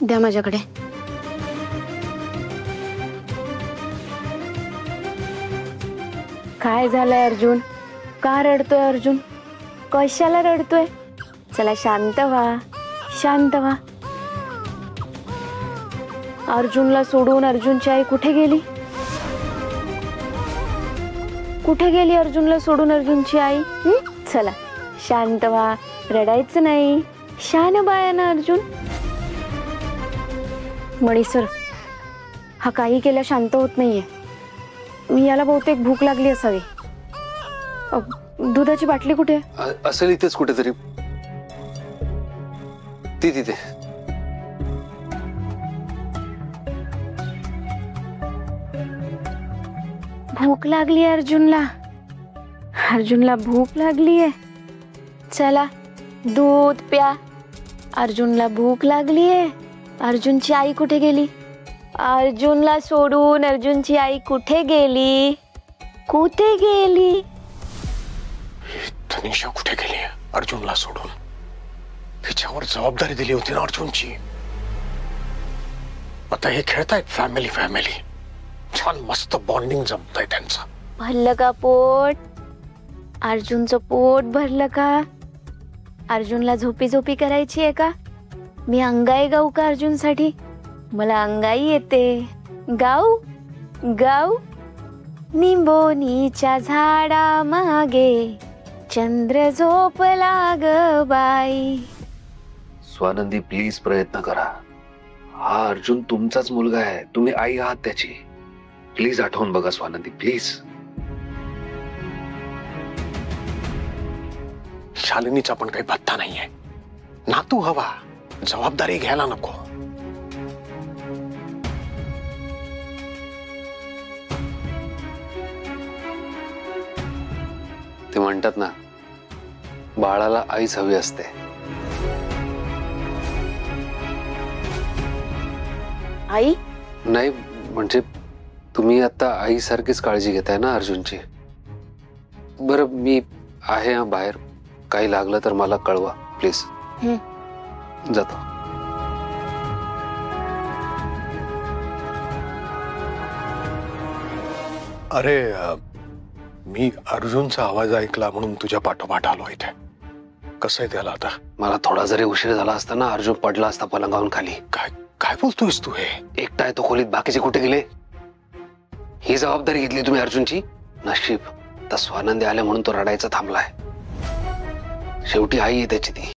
द्या माझ्याकडे. काय झालंय अर्जुन? का रडतोय अर्जुन? कशाला रडतोय? चला शांत व्हा, शांत व्हा. अर्जुनला सोडून अर्जुनची आई कुठे गेली? कुठे गेली अर्जुनला सोडून अर्जुनची आई? चला शांत व्हा, रडायचं नाही. शान बाया ना अर्जुन. मणीसर, हा काही केल्या शांत होत नाहीये. मी याला बहुतेक भूक लागली असावी. दुधाची बाटली कुठे? असेल इथेच कुठेतरी. ती तिथे. भूक लागली अर्जुनला. अर्जुनला भूक लागलीये. चला दूध प्या. अर्जुनला भूक लागलीये. अर्जुनची आई कुठे गेली? अर्जुनला सोडून अर्जुनची आई कुठे गेली? कुठे गेली? तनिषा कुठे गेली? अर्जुनला सोडून. तिच्यावर जबाबदारी दिली होती ना अर्जुनची. आता हे खेळतायत फॅमिली फॅमिली. छान मस्त बॉन्डिंग जमतंय त्यांचं. भरलं का पोट? अर्जुनचं पोट भरलं का? अर्जुनला झोपी झोपी करायची आहे का? मी अंगाई गाऊ का अर्जुनसाठी? मला अंगाई येते. गाऊ गाऊ. निंबोनीच्या झाडा मागे चंद्र झोपला ग बाई. स्वानंदी प्लीज प्रयत्न करा. हा अर्जुन तुमचाच मुलगा आहे. तुम्ही आई आहात त्याची. प्लीज आठवून बघा स्वानंदी, प्लीज. शालिनीचा पण काही पत्ता नाहीये. नातू हवा, जबाबदारी घ्यायला नको. ते म्हणतात ना, बाळाला आईच हवी असते. आई नाही म्हणजे तुम्ही आता आई सारखीच काळजी घेताय ना अर्जुनची. बरं मी आहे बाहेर. काही लागलं तर मला कळवा प्लीज. जातो. अरे मी अर्जुनचा आवाज ऐकला म्हणून तुझ्या पाठोपाठ आलो इथे. कसं आहे त्याला आता? मला थोडा जरी उशीर झाला असता ना, अर्जुन पडला असता पलंगावरून खाली. काय काय बोलतोयस तू? हे एकटा आहे तो खोलीत, बाकीचे कुठे गेले? ही जबाबदारी घेतली तुम्ही अर्जुनची. नशीब तर स्वानंदी आले म्हणून तो रडायचा थांबलाय. शेवटी आई आहे त्याची ती.